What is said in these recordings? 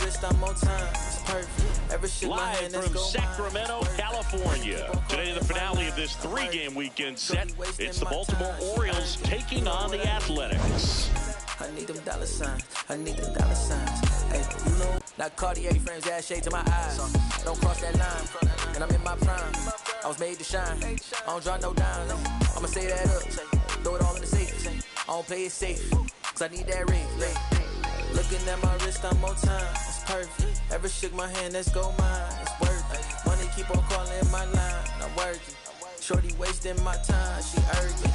wrist, I'm on time. It's perfect. Every shit my hand, Live from Sacramento, California. Today, the finale of this 3-game weekend set. It's the Baltimore Orioles taking on the Athletics. I need them dollar signs. I need them dollar signs. Hey, you know, not Cartier frames, add shade to my eyes. Don't cross that line, and I'm in my prime. I was made to shine. I don't draw no dimes. I'ma say that up. Throw it all in the safe. I don't play it safe, cause I need that ring. Looking at my wrist, I'm on time. It's perfect. Ever shook my hand, let's go mine. It's worth it. Money keep on calling my line. I'm working. Shorty wasting my time. She urgent.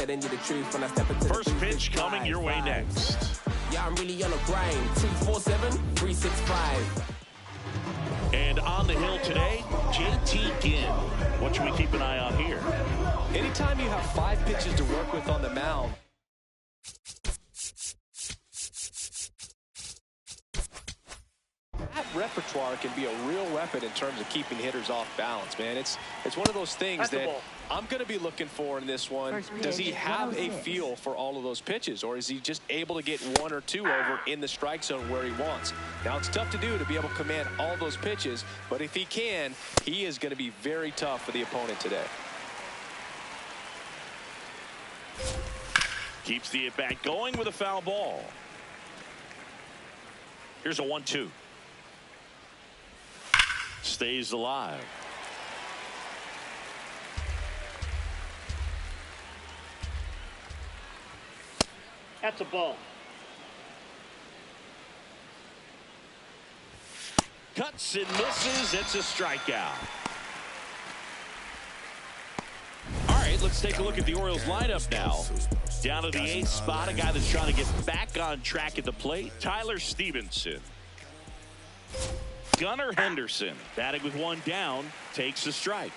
telling you the truth when I step into First pitch coming your way next. Yeah, I'm really on a grind. 247-365. And on the hill today, JT Ginn. What should we keep an eye on here? Anytime you have 5 pitches to work with on the mound. That repertoire can be a real weapon in terms of keeping hitters off balance, man. It's one of those things that I'm going to be looking for in this one. Does he have a feel for all of those pitches, or is he just able to get 1 or 2 over in the strike zone where he wants? Now, it's tough to do to be able to command all those pitches, but if he can, he is going to be very tough for the opponent today. Keeps the at-bat going with a foul ball. Here's a 1-2. Stays alive. That's a ball. Cuts and misses. It's a strikeout. All right, let's take a look at the Orioles lineup now. Down to the 8th spot, a guy that's trying to get back on track at the plate, Tyler Stevenson. Gunnar Henderson, batting with 1 down, takes a strike.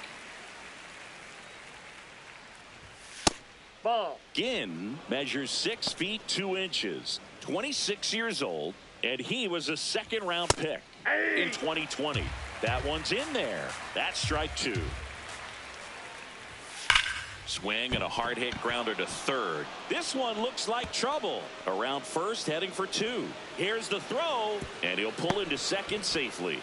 Ball. Ginn measures 6 feet 2 inches, 26 years old, and he was a 2nd-round pick in 2020. That one's in there. That's strike 2. Swing and a hard hit grounder to 3rd. This one looks like trouble. Around 1st, heading for 2. Here's the throw, and he'll pull into 2nd safely.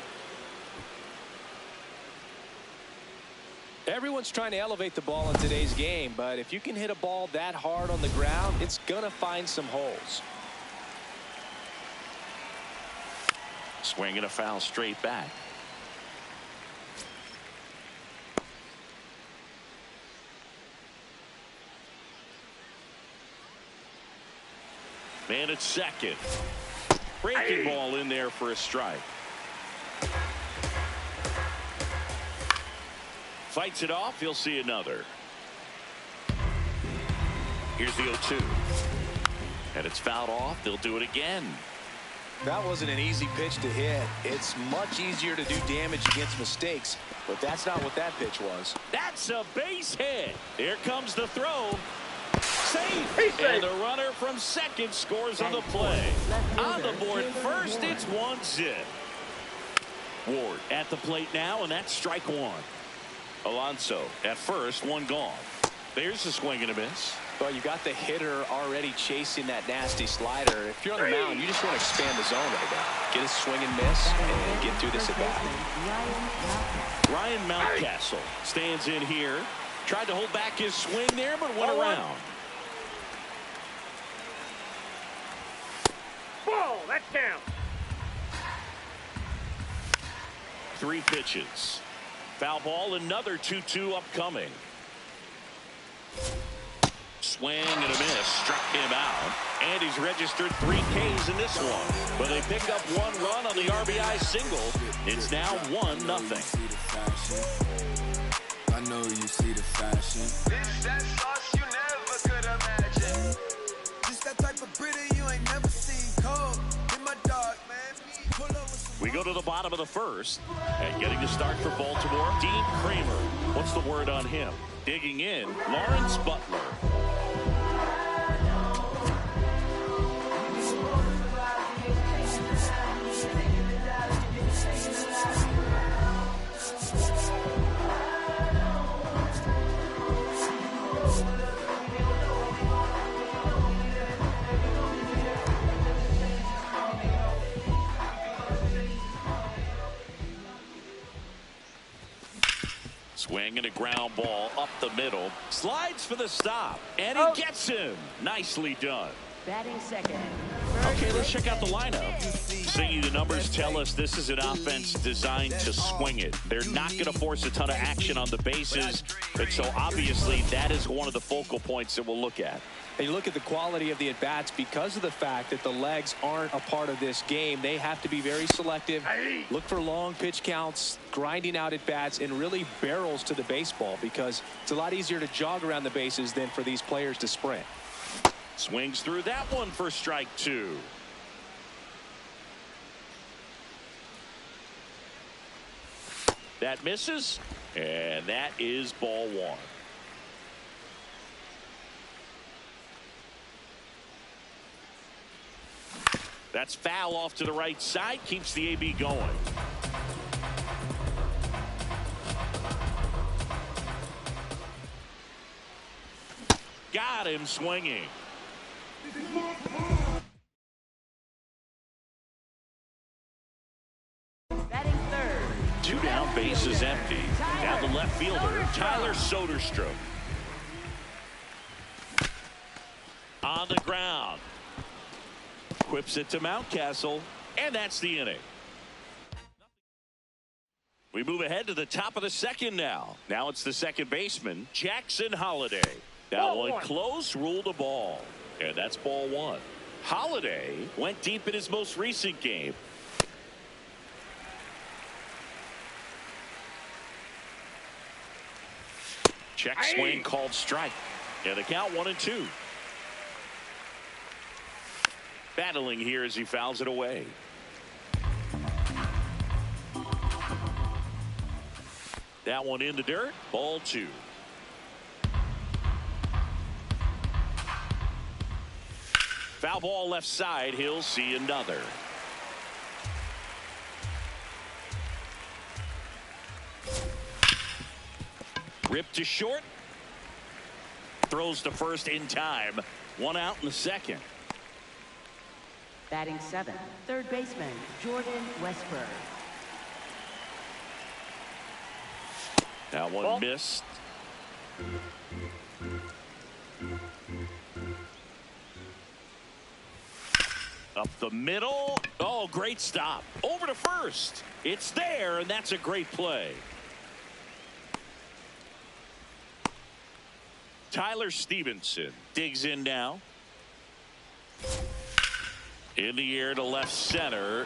Everyone's trying to elevate the ball in today's game, but if you can hit a ball that hard on the ground, it's going to find some holes. Swing and a foul straight back. Man at 2nd. Breaking ball in there for a strike. Fights it off. He'll see another. Here's the 0-2. And it's fouled off. They'll do it again. That wasn't an easy pitch to hit. It's much easier to do damage against mistakes, but that's not what that pitch was. That's a base hit. Here comes the throw. Safe. And the runner from 2nd scores on the play. On the board first, it's 1-0. Ward at the plate now, and that's strike 1. Alonso at first, 1 gone. There's a swing and a miss. Well, you got the hitter already chasing that nasty slider. If you're on the mound, you just want to expand the zone right now. Get a swing and miss and get through this at bat. Ryan Mountcastle stands in here. Tried to hold back his swing there, but went around. Ball. That counts. 3 pitches. Foul ball, another 2-2 upcoming. Swing and a miss. Struck him out. And he's registered 3 Ks in this one. But they pick up 1 run on the RBI single. It's now 1-0. I know you see the fashion. This that sauce you never could imagine. Just that type of pretty you ain't never seen. Cold in my dark, man. We go to the bottom of the 1st. And getting to start for Baltimore, Dean Kramer. What's the word on him? Digging in, Lawrence Butler. Swing and a ground ball up the middle. Slides for the stop. And he gets him. Nicely done. Batting second. Okay, let's check out the lineup. Singy, the numbers tell us this is an offense designed to swing it. They're not going to force a ton of action on the bases, and so obviously that is one of the focal points that we'll look at. And you look at the quality of the at-bats because of the fact that the legs aren't a part of this game. They have to be very selective, look for long pitch counts, grinding out at-bats, and really barrels to the baseball because it's a lot easier to jog around the bases than for these players to sprint. Swings through that one for strike two. That misses, and that is ball one. That's foul off to the right side, keeps the AB going. Got him swinging. Batting third. Two down, bases empty. Now the left fielder, Tyler Soderstrom. On the ground. Whips it to Mountcastle, and that's the inning. We move ahead to the top of the second now. Now it's the second baseman, Jackson Holliday. That one close, ruled a ball. And that's ball one. Holliday went deep in his most recent game. Check swing called strike. And the count 1-2. Battling here as he fouls it away. That one in the dirt. Ball two. Foul ball left side. He'll see another. Ripped to short. Throws to first in time. One out in the second. Batting seventh, third baseman, Jordan Westburg. That one missed. Up the middle. Oh, great stop. Over to first. It's there, and that's a great play. Tyler Stevenson digs in now. In the air to left center.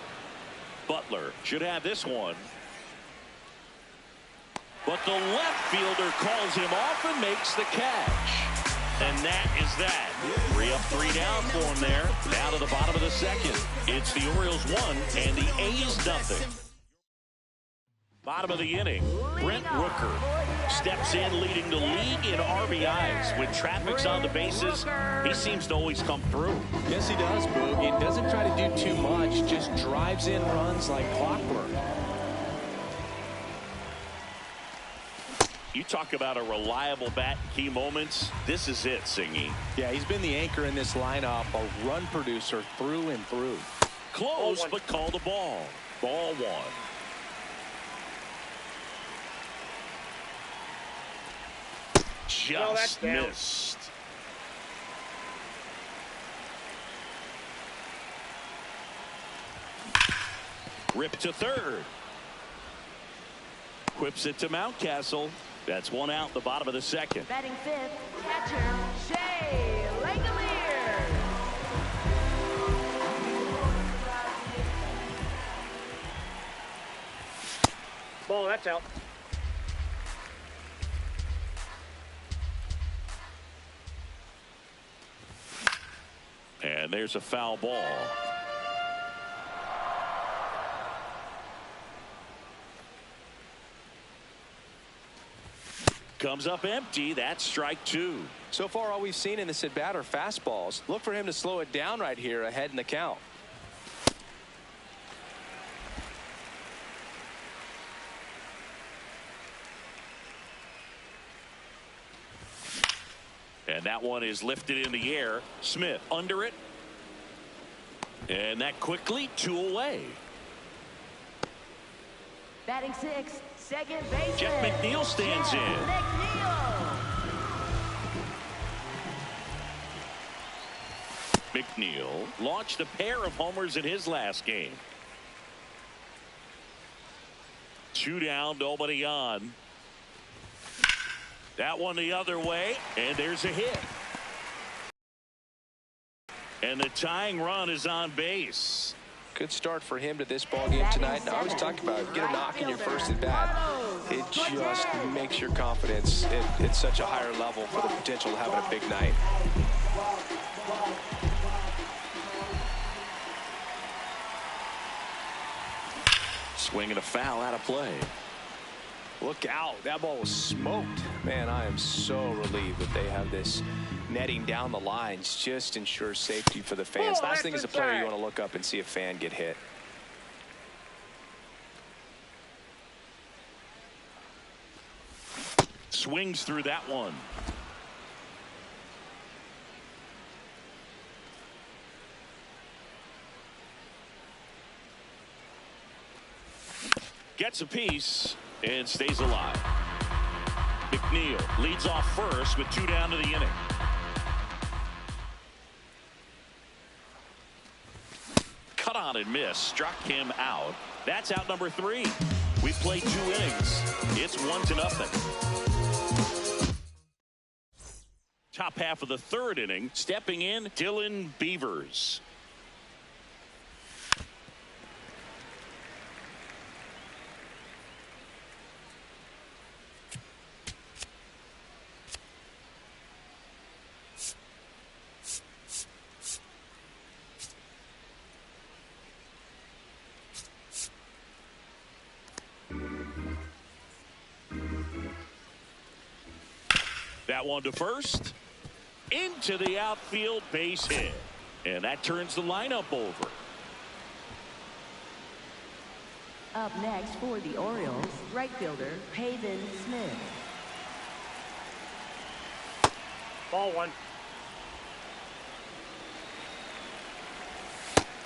Butler should have this one. But the left fielder calls him off and makes the catch. And that is that. 3 up, 3 down for him there. Down to the bottom of the second. It's the Orioles 1 and the A's nothing. Bottom of the inning. Brent Rooker steps in, leading the league in RBIs. When traffic's on the bases, he seems to always come through. Yes, he does, Boog. He doesn't try to do too much, just drives in runs like clockwork. You talk about a reliable bat in key moments. This is it, Singy. Yeah, he's been the anchor in this lineup, a run producer through and through. Close, but called a ball. Ball one. Just missed. Rip to third. Whips it to Mountcastle. That's one out, the bottom of the second. Batting fifth, catcher, Shea Langolier. Ball, that's out. And there's a foul ball. Comes up empty. That's strike two. So far, all we've seen in this at bat are fastballs. Look for him to slow it down right here ahead in the count. And that one is lifted in the air. Smith under it. And that quickly, 2 away. Batting sixth, second baseman. Jeff McNeil stands in. McNeil. McNeil launched a pair of homers in his last game. 2 down, nobody on. That one the other way, and there's a hit. And the tying run is on base. Good start for him to this ball game tonight. Now, I was talking about get a knock in your first at bat. It just makes your confidence at such a higher level for the potential of having a big night. Swinging a foul out of play. Look out. That ball was smoked. Man, I am so relieved that they have this netting down the lines. Just ensures safety for the fans. Last thing as a player, you want to look up and see a fan get hit. Swings through that one. Gets a piece and stays alive. McNeil leads off first with 2 down to the inning. Cut on and miss. Struck him out. That's out number 3. We played 2 innings. It's 1-0. Top half of the 3rd inning. Stepping in, Dylan Beavers. That one to first. Into the outfield, base hit. And that turns the lineup over. Up next for the Orioles, right fielder Pavin Smith. Ball 1.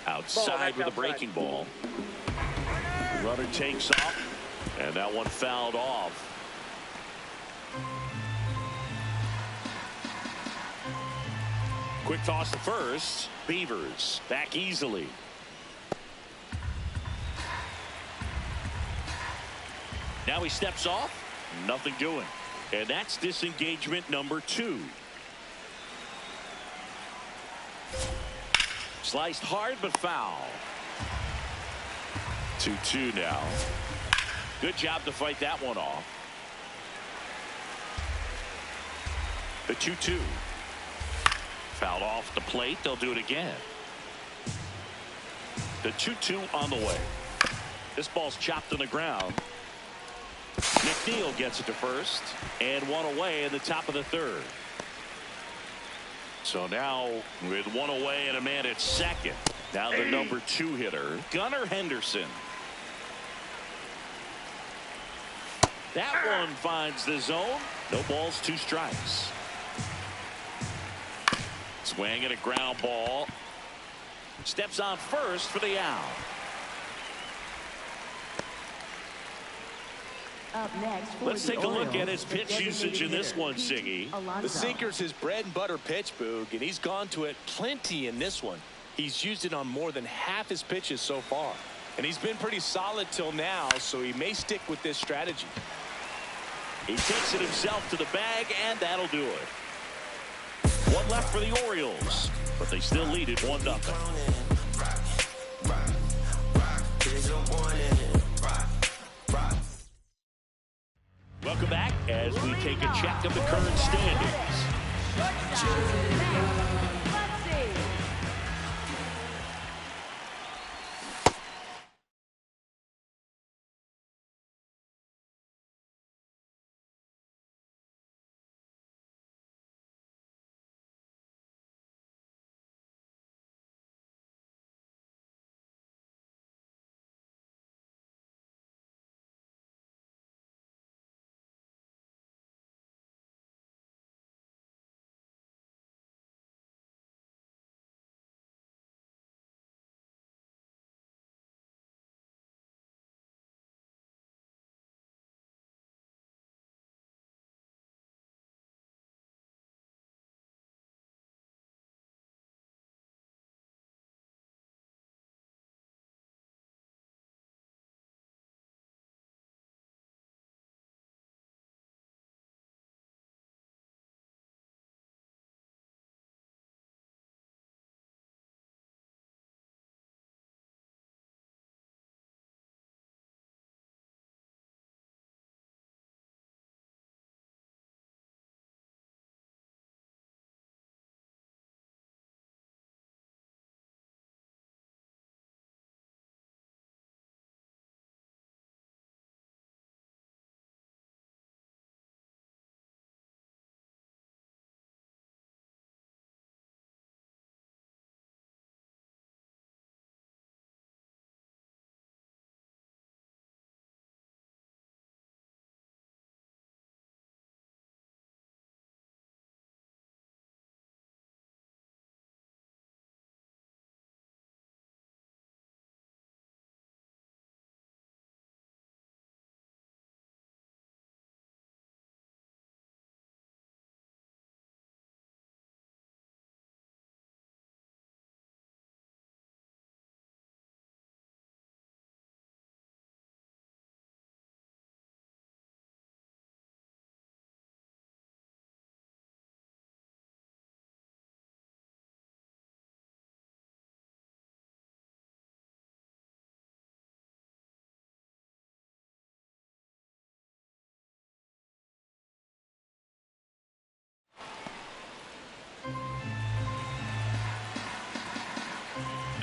Outside with a breaking ball. Runner takes off, and that one fouled off. Quick toss to first. Beavers back easily. Now he steps off. Nothing doing. And that's disengagement number 2. Sliced hard but foul. 2-2 now. Good job to fight that one off. The 2-2. Fouled off the plate. They'll do it again. The 2-2 on the way. This ball's chopped on the ground. McNeil gets it to first, and 1 away in the top of the 3rd. So now with 1 away and a man at second. Now the number 2 hitter, Gunnar Henderson. That one finds the zone. No balls, 2 strikes. Swing and a ground ball. Steps on first for the out. Up next for Let's the take a look Orioles, at his pitch usage in this one, Siggy. The sinker's his bread and butter pitch, Boog, and he's gone to it plenty in this one. He's used it on more than half his pitches so far. And he's been pretty solid till now, so he may stick with this strategy. He takes it himself to the bag, and that'll do it. 1 left for the Orioles, but they still lead it 1-0. Welcome back as we take a check of the current standings.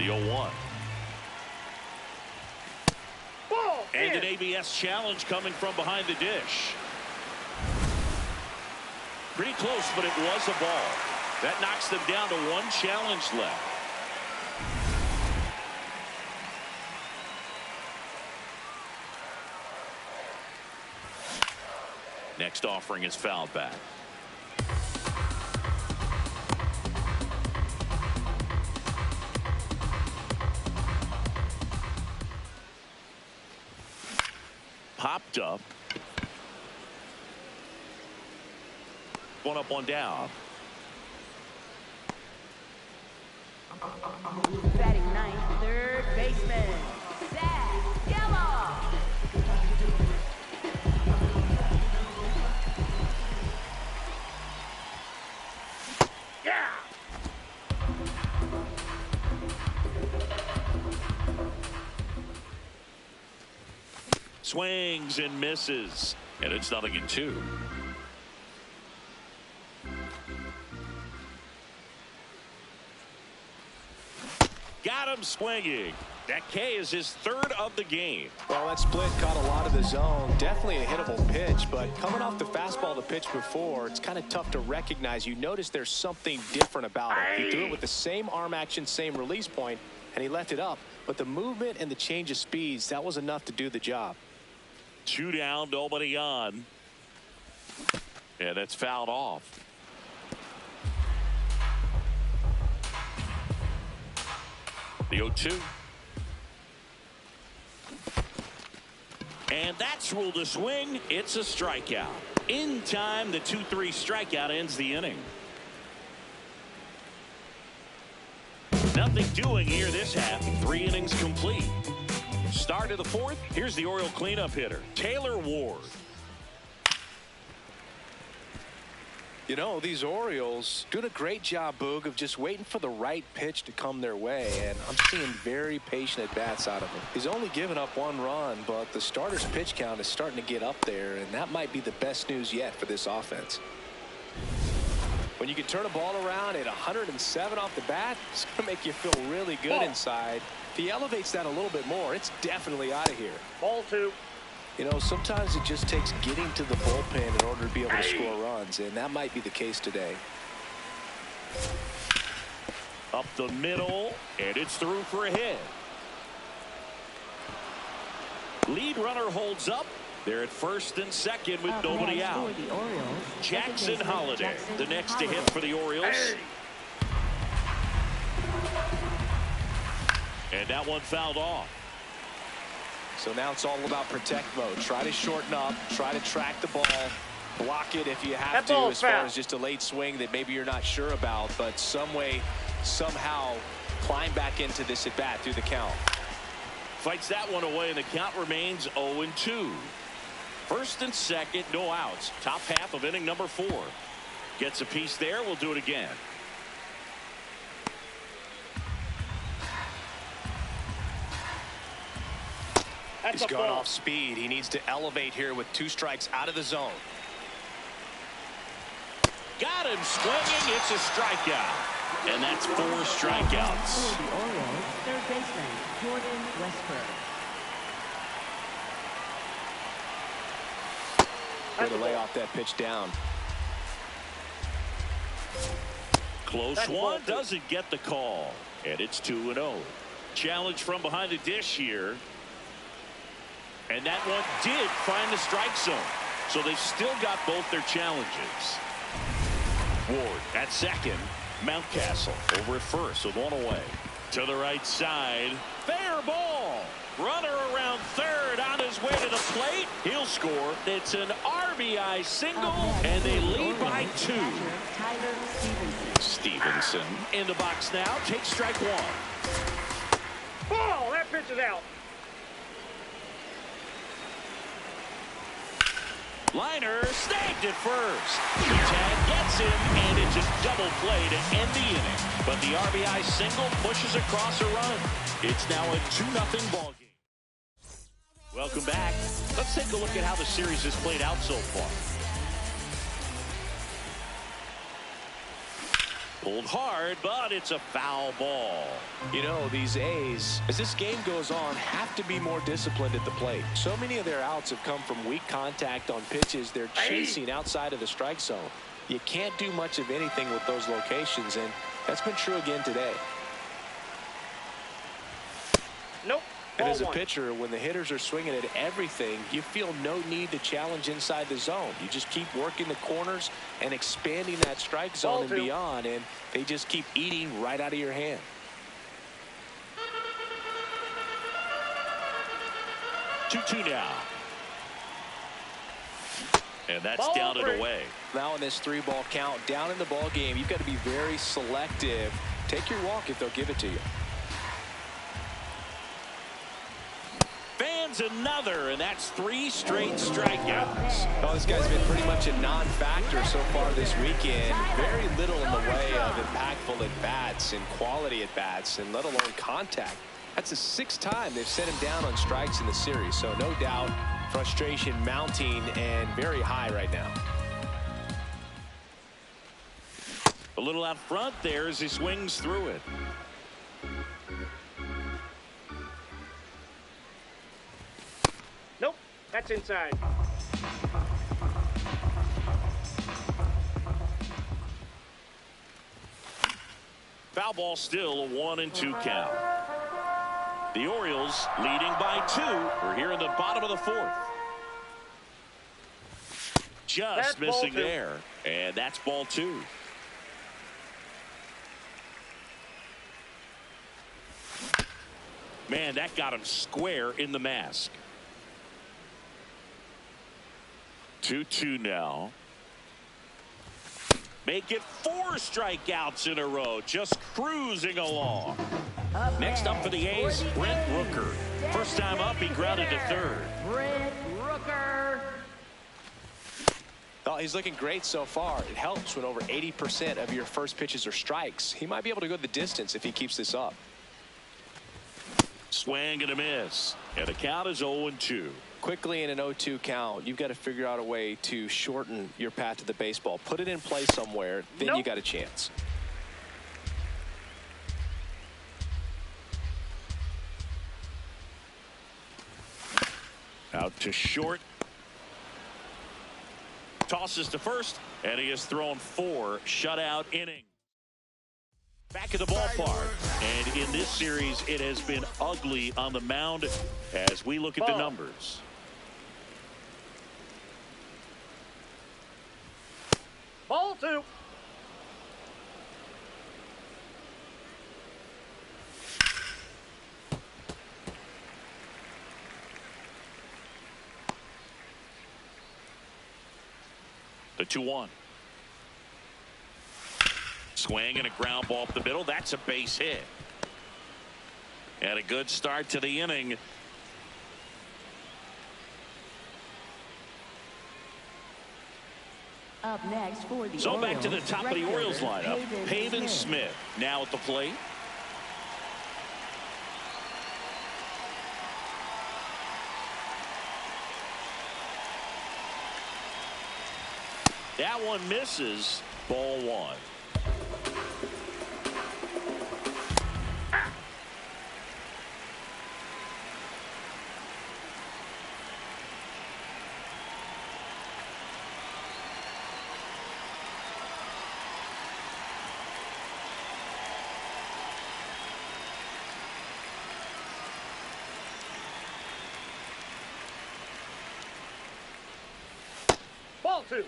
The 0-1. And an ABS challenge coming from behind the dish. Pretty close, but it was a ball. That knocks them down to one challenge left. Next offering is fouled back. Popped up. One up, one down. Batting ninth, third baseman, Zach Yellow. Yeah. Swings and misses. And it's 0-2. Got him swinging. That K is his third of the game. Well, that split caught a lot of the zone. Definitely a hittable pitch, but coming off the fastball the pitch before, it's kind of tough to recognize. You notice there's something different about it. He threw it with the same arm action, same release point, and he left it up. But the movement and the change of speeds, that was enough to do the job. 2 down, nobody on. And that's fouled off. The 0-2. And that's ruled a swing. It's a strikeout. In time, the 2-3 strikeout ends the inning. Nothing doing here this half. 3 innings complete. Start of the 4th. Here's the Oriole cleanup hitter, Taylor Ward. You know, these Orioles doing a great job, Boog, of just waiting for the right pitch to come their way, and I'm seeing very patient at-bats out of him. He's only given up 1 run, but the starter's pitch count is starting to get up there, and that might be the best news yet for this offense. When you can turn a ball around at 107 off the bat, it's going to make you feel really good inside. If he elevates that a little bit more, it's definitely out of here. Ball 2. You know, sometimes it just takes getting to the bullpen in order to be able to score runs, and that might be the case today. Up the middle, and it's through for a hit. Lead runner holds up. They're at first and second with nobody out. Jackson Holiday, the next to hit for the Orioles. And that one fouled off. So now it's all about protect mode. Try to shorten up, try to track the ball, block it if you have to, as far as just a late swing that maybe you're not sure about, but some way, somehow climb back into this at bat through the count. Fights that one away, and the count remains 0-2. First and second, no outs. Top half of inning number 4. Gets a piece there. We'll do it again. He's gone off speed. He needs to elevate here with 2 strikes out of the zone. Got him swinging. It's a strikeout. And that's 4 strikeouts. For the Orioles, third baseman, Jordan Westbrook. Way to lay off that pitch down. Close one, doesn't get the call. And it's 2-0. Challenge from behind the dish here. And that one did find the strike zone. So they've still got both their challenges. Ward at second. Mountcastle over at first with 1 away. To the right side. Fair ball. Runner around third on his way to the plate. He'll score. It's an RBI single, and they lead by 2. Tyler Stevenson in the box now. Takes strike 1. Ball. That pitch is out. Liner snagged at first. The tag gets him, and it's a double play to end the inning. But the RBI single pushes across a run. It's now a 2-0 ball game. Welcome back. Let's take a look at how the series has played out so far. Pulled hard, but it's a foul ball. You know, these A's, as this game goes on, have to be more disciplined at the plate. So many of their outs have come from weak contact on pitches they're chasing outside of the strike zone. You can't do much of anything with those locations, and that's been true again today. Nope. And as a pitcher, when the hitters are swinging at everything, you feel no need to challenge inside the zone. You just keep working the corners and expanding that strike zone and beyond, and they just keep eating right out of your hand. Two now. And that's down and away. Now in this 3-ball count, down in the ball game, you've got to be very selective. Take your walk if they'll give it to you. Fans another, and that's 3 straight strikeouts. Well, this guy's been pretty much a non-factor so far this weekend. Very little in the way of impactful at-bats and quality at-bats, and let alone contact. That's the 6th time they've set him down on strikes in the series, so no doubt frustration mounting and very high right now. A little out front there as he swings through it. Nope. That's inside. Foul ball, still a 1-2 count. The Orioles leading by 2. We're here in the bottom of the 4th. Just that's missing there. And that's ball 2. Man, that got him square in the mask. 2-2 now. Make it 4 strikeouts in a row. Just cruising along. Next up for the A's, Brent Rooker. First time up, he grounded to 3rd. Brent Rooker. Oh, he's looking great so far. It helps when over 80% of your first pitches are strikes. He might be able to go the distance if he keeps this up. Swing and a miss. And the count is 0-2. Quickly in an 0-2 count, you've got to figure out a way to shorten your path to the baseball. Put it in play somewhere, then you got a chance. Out to short. Tosses to first, and he has thrown 4 shutout innings. Back at the ballpark, and in this series, it has been ugly on the mound as we look at the numbers. Ball 2. The 2-1. Swing and a ground ball up the middle. That's a base hit. And a good start to the inning. Up next for the So Orioles, back to the top of the Orioles lineup. Pavin Smith. Smith now at the plate. That one misses. Ball 1. Ball 2.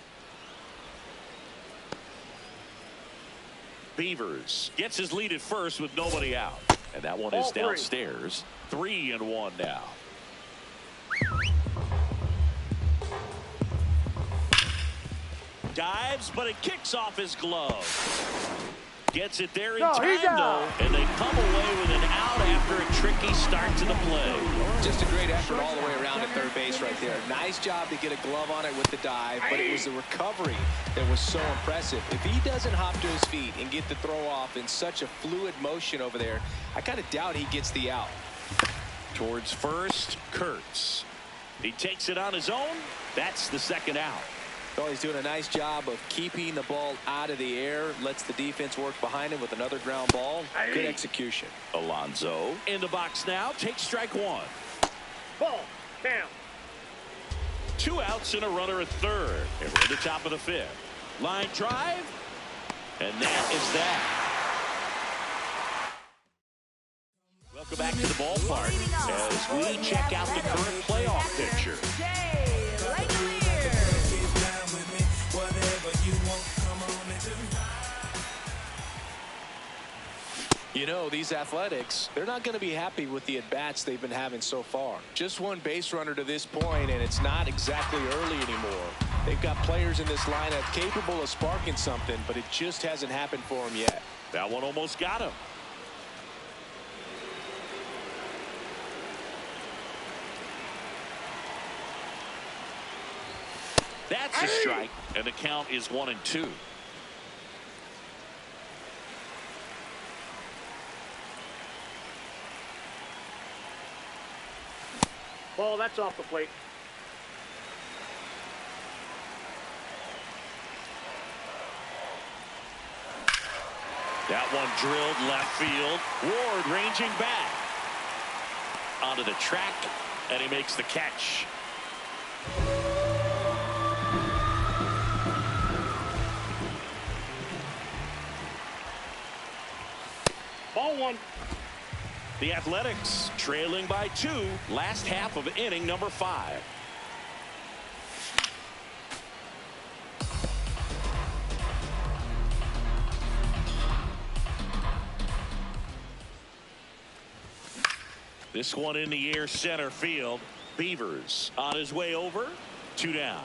Beavers gets his lead at first with nobody out. And that one is downstairs. 3-1 now. Dives, but it kicks off his glove. Gets it there in time, though, and they come away with an out after a tricky start to the play. Just a great effort all the way around at third base right there. Nice job to get a glove on it with the dive, but it was the recovery that was so impressive. If he doesn't hop to his feet and get the throw off in such a fluid motion over there, I kind of doubt he gets the out. Towards first, Kurtz. He takes it on his own. That's the second out. Well, he's doing a nice job of keeping the ball out of the air. Lets the defense work behind him with another ground ball. Good execution. Alonso in the box now. Takes strike one. Ball. Down. 2 outs and a runner at third. And we're at the top of the 5th. Line drive. And that is that. Welcome back to the ballpark as we check out the current playoff picture. You know, these Athletics, they're not going to be happy with the at-bats they've been having so far. Just one base runner to this point, and it's not exactly early anymore. They've got players in this lineup capable of sparking something, but it just hasn't happened for them yet. That one almost got him. That's a strike, and the count is 1-2. Ball, that's off the plate. That one drilled left field. Ward ranging back. Onto the track, and he makes the catch. Ball 1. The Athletics trailing by 2, last half of inning number 5. This one in the air, center field. Beavers on his way over. 2 down.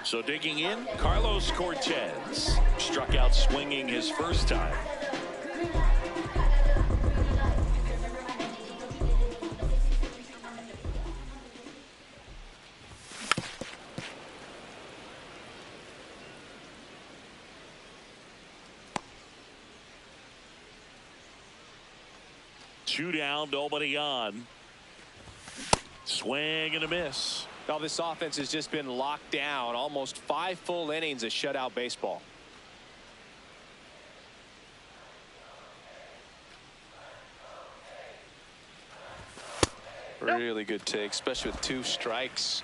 So digging in, Carlos Cortez struck out swinging his first time. Two down, nobody on. Swing and a miss. Now this offense has just been locked down. Almost 5 full innings of shutout baseball. Really good take, especially with 2 strikes.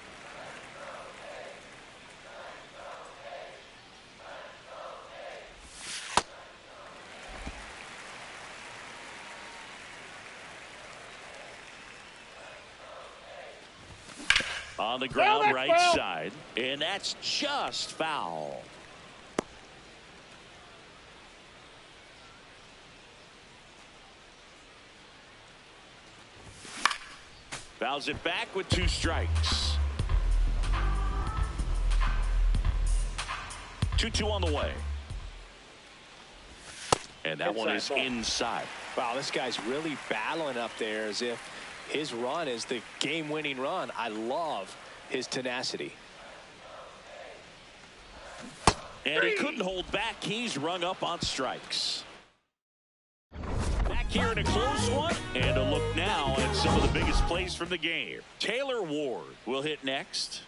On the ground, right side, and that's just foul. Fouls it back with 2 strikes. 2-2 on the way. And that one is inside. Wow, this guy's really battling up there as if his run is the game-winning run. I love his tenacity. And he couldn't hold back. He's rung up on strikes. Back here in a close one. And a look now at some of the biggest plays from the game. Taylor Ward will hit next.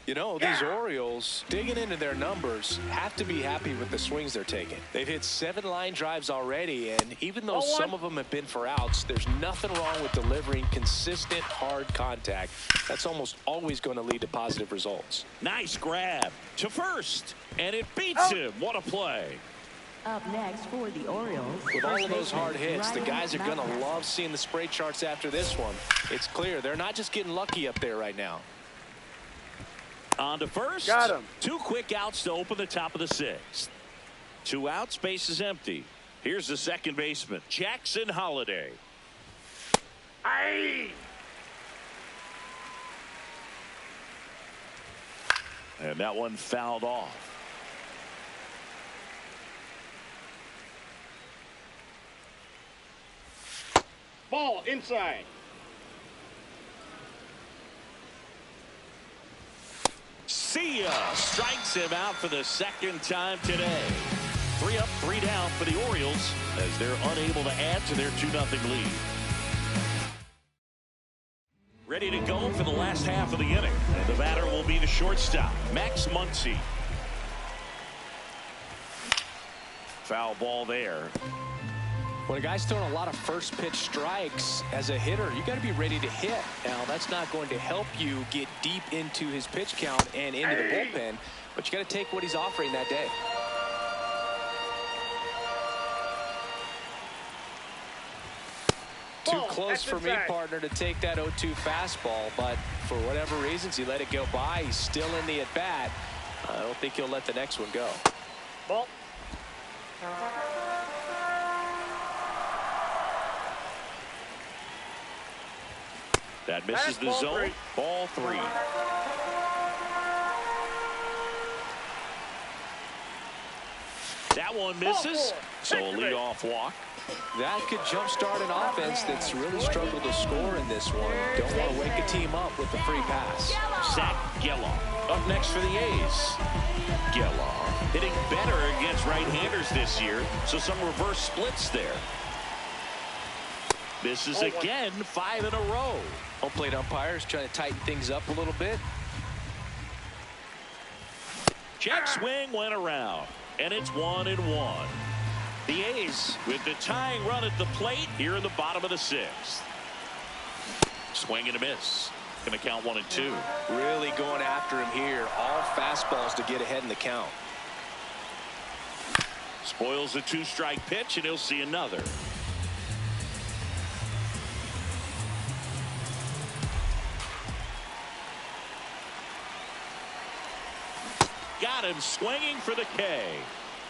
You know, these Orioles, digging into their numbers, have to be happy with the swings they're taking. They've hit 7 line drives already, and even though some of them have been for outs, there's nothing wrong with delivering consistent, hard contact. That's almost always going to lead to positive results. Nice grab to first, and it beats him. What a play. Up next for the Orioles. With all of those hard hits, the guys are going to love seeing the spray charts after this one. It's clear they're not just getting lucky up there right now. On to first. Got him. 2 quick outs to open the top of the 6th. 2 outs, base is empty. Here's the second baseman, Jackson Holliday. Aye. And that one fouled off. Ball inside. See ya. Strikes him out for the second time today. 3 up, 3 down for the Orioles as they're unable to add to their 2-0 lead. Ready to go for the last half of the inning. And the batter will be the shortstop, Max Muncy. Foul ball there. When a guy's throwing a lot of first pitch strikes as a hitter, you got to be ready to hit. Now, that's not going to help you get deep into his pitch count and into the bullpen, but you got to take what he's offering that day. Too close for me, partner, to take that 0-2 fastball, but for whatever reasons, he let it go by. He's still in the at-bat. I don't think he'll let the next one go. Ball. That misses the zone. Ball 3. That one misses. So a leadoff walk. That could jumpstart an offense that's really struggled to score in this one. Don't want to wake a team up with a free pass. Zach Geloff up next for the A's. Geloff hitting better against right-handers this year, so some reverse splits there. Misses again, 5 in a row. Home plate umpires trying to tighten things up a little bit. Check swing went around, and it's 1-1. The A's with the tying run at the plate here in the bottom of the 6th. Swing and a miss. Going to count 1-2. Really going after him here. All fastballs to get ahead in the count. Spoils a 2-strike pitch, and he'll see another. Got him swinging for the K.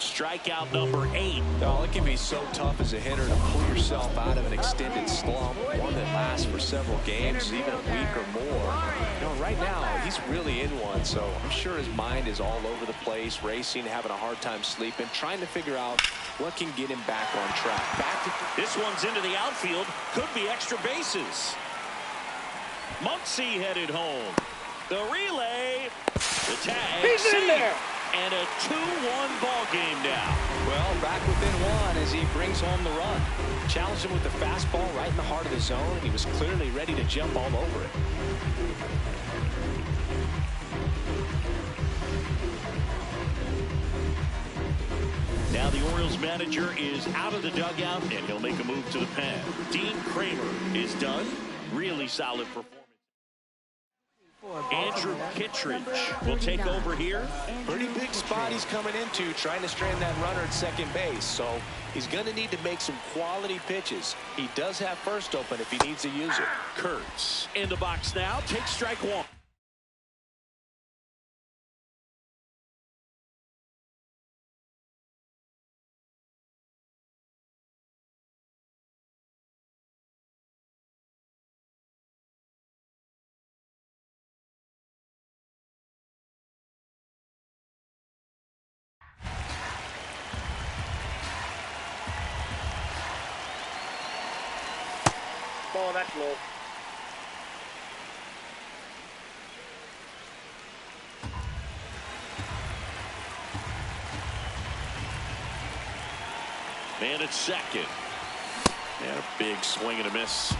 Strikeout number 8. Oh, it can be so tough as a hitter to pull yourself out of an extended slump, one that lasts for several games, even a week or more. You know, right now, he's really in one, so I'm sure his mind is all over the place, racing, having a hard time sleeping, trying to figure out what can get him back on track. This one's into the outfield. Could be extra bases. Muncy headed home. The relay. The tag. He's in there. And a 2-1 ball game now. Well, back within one as he brings home the run. Challenged him with the fastball right in the heart of the zone, and he was clearly ready to jump all over it. Now the Orioles manager is out of the dugout, and he'll make a move to the pen. Dean Kramer is done. Really solid performance. Andrew Kittredge will take over here. Pretty big spot he's coming into, trying to strand that runner at second base. So he's going to need to make some quality pitches. He does have first open if he needs to use it. Kurtz in the box now. Takes strike 1. Ball, that's low. Man at second. And a big swing and a miss.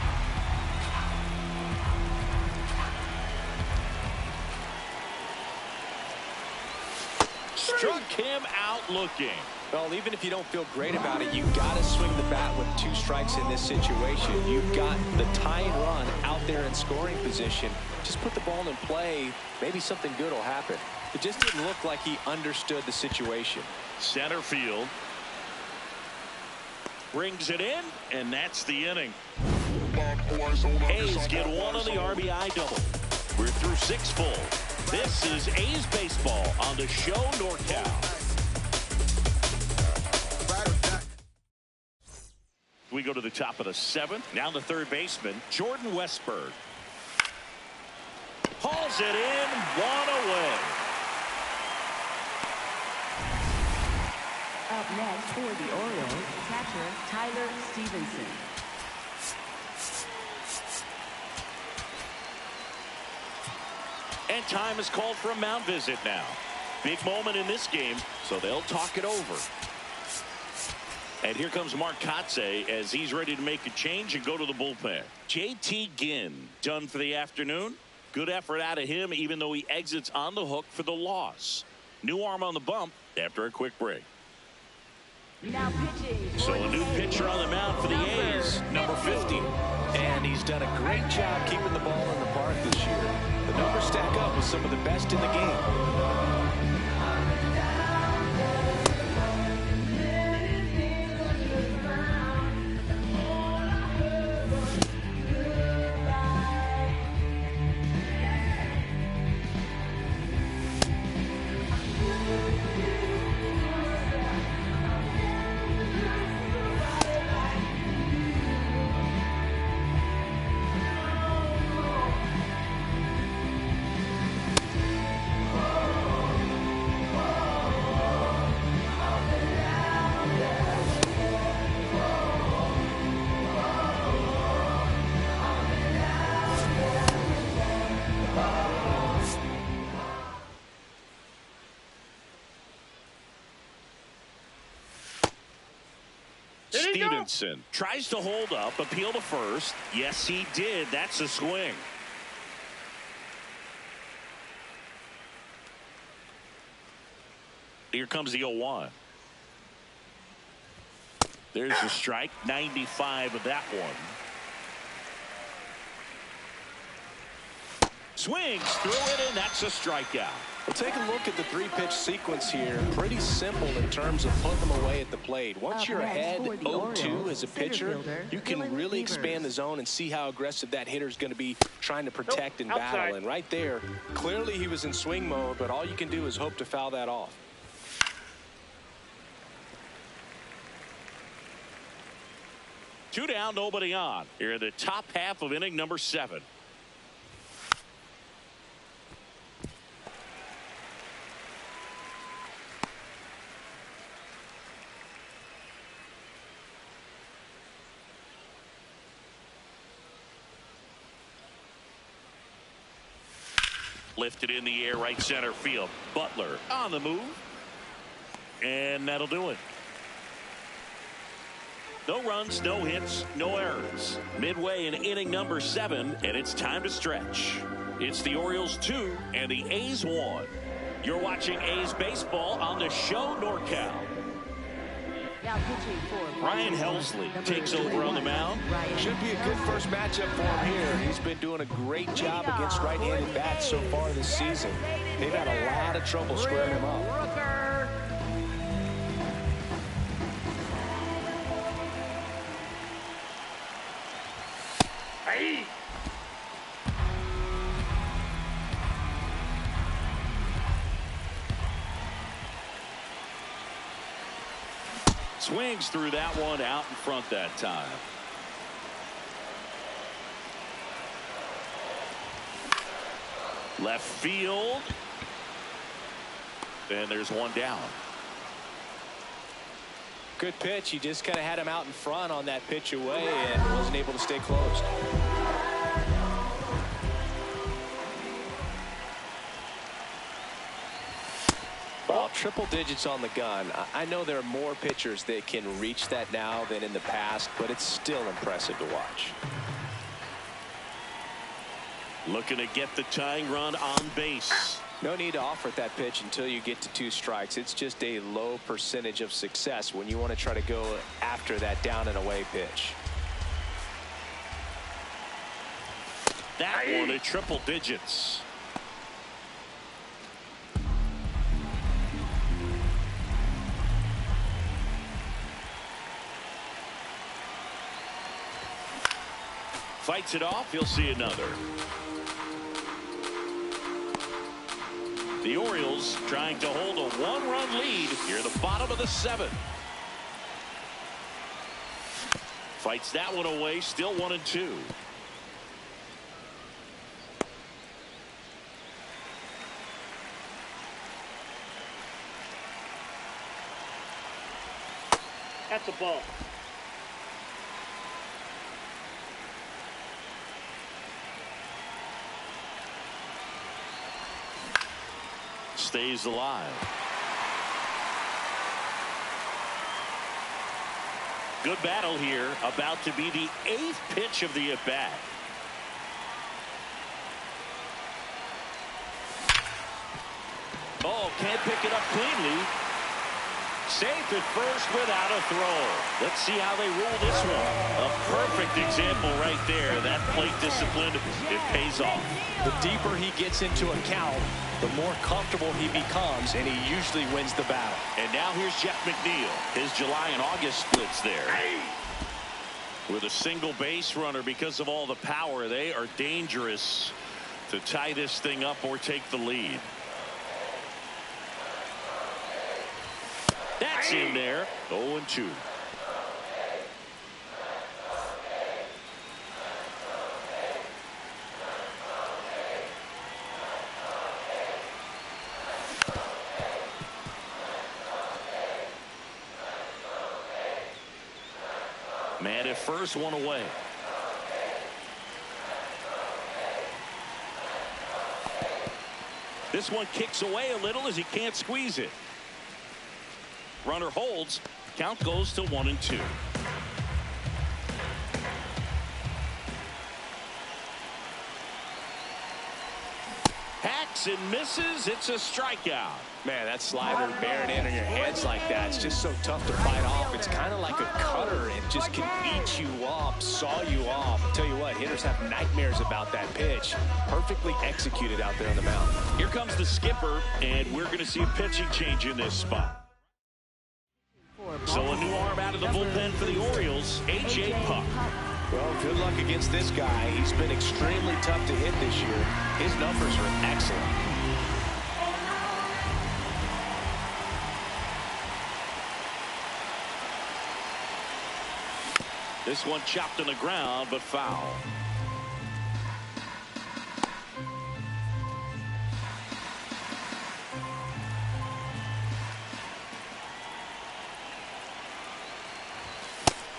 Struck him out looking. Well, even if you don't feel great about it, you got to swing the bat with 2 strikes in this situation. You've got the tying run out there in scoring position. Just put the ball in play. Maybe something good will happen. It just didn't look like he understood the situation. Center field. Brings it in, and that's the inning. A's get 1 on the RBI double. We're through 6 full. This is A's baseball on the show NorCal. We go to the top of the 7th. Now the third baseman, Jordan Westburg. Hauls it in, 1 away. Up next for the Orioles, catcher Tyler Stevenson. And time is called for a mound visit now. Big moment in this game, so they'll talk it over. And here comes Mark Kotze as he's ready to make a change and go to the bullpen. JT Ginn done for the afternoon. Good effort out of him, even though he exits on the hook for the loss. New arm on the bump after a quick break. Now pitching. So a new pitcher on the mound for the A's, number 50. And he's done a great job keeping the ball in the park this year. The numbers stack up with some of the best in the game. Stevenson tries to hold up, appeal to first. Yes, he did. That's a swing. Here comes the 0-1. There's a strike. 95 of that one. Swings through it, and that's a strikeout. Well, take a look at the three-pitch sequence here. Pretty simple in terms of putting them away at the plate. Once you're ahead 0-2 as a pitcher, you can really expand the zone and see how aggressive that hitter is going to be trying to protect and battle. And right there, clearly he was in swing mode, but all you can do is hope to foul that off. Two down, nobody on. Here in the top half of inning number 7. Lifted in the air, right center field. Butler on the move. And that'll do it. No runs, no hits, no errors. Midway in inning number 7, and it's time to stretch. It's the Orioles 2 and the A's 1. You're watching A's baseball on the Show NorCal. Now pitching for Ryan Helsley takes over on the mound. Should be a good first matchup for him here. He's been doing a great job against right-handed bats so far this season. They've had a lot of trouble squaring him up. Hey! Swings through that one out in front that time. Left field. And there's one down. Good pitch. He just kind of had him out in front on that pitch away and wasn't able to stay closed. Well, triple digits on the gun. I know there are more pitchers that can reach that now than in the past, but it's still impressive to watch. Looking to get the tying run on base. No need to offer at that pitch until you get to 2 strikes. It's just a low percentage of success when you want to try to go after that down and away pitch. That one at triple digits. Fights it off. He'll see another. The Orioles trying to hold a 1-run lead here at the bottom of the 7th. Fights that one away. Still 1-2. That's a ball. Stays alive. Good battle here. About to be the 8th pitch of the at-bat. Oh, can't pick it up cleanly. Safe at first without a throw. Let's see how they rule this one. A perfect example right there. That plate discipline, it pays off. The deeper he gets into a count, the more comfortable he becomes, and he usually wins the battle. And now here's Jeff McNeil. His July and August splits there. With a single base runner, because of all the power, they are dangerous to tie this thing up or take the lead. That's in there. 0-2. Man at first, one away. This one kicks away a little as he can't squeeze it. Runner holds. Count goes to 1-2. Hacks and misses. It's a strikeout. Man, that slider bearing in on your hands like that, it's just so tough to fight off. It's kind of like a cutter. It just can eat you up, saw you off. I'll tell you what, hitters have nightmares about that pitch. Perfectly executed out there on the mound. Here comes the skipper, and we're going to see a pitching change in this spot. So a new arm out of the bullpen for the Orioles, A.J. Puck. Well, good luck against this guy. He's been extremely tough to hit this year. His numbers are excellent. This one chopped on the ground, but foul.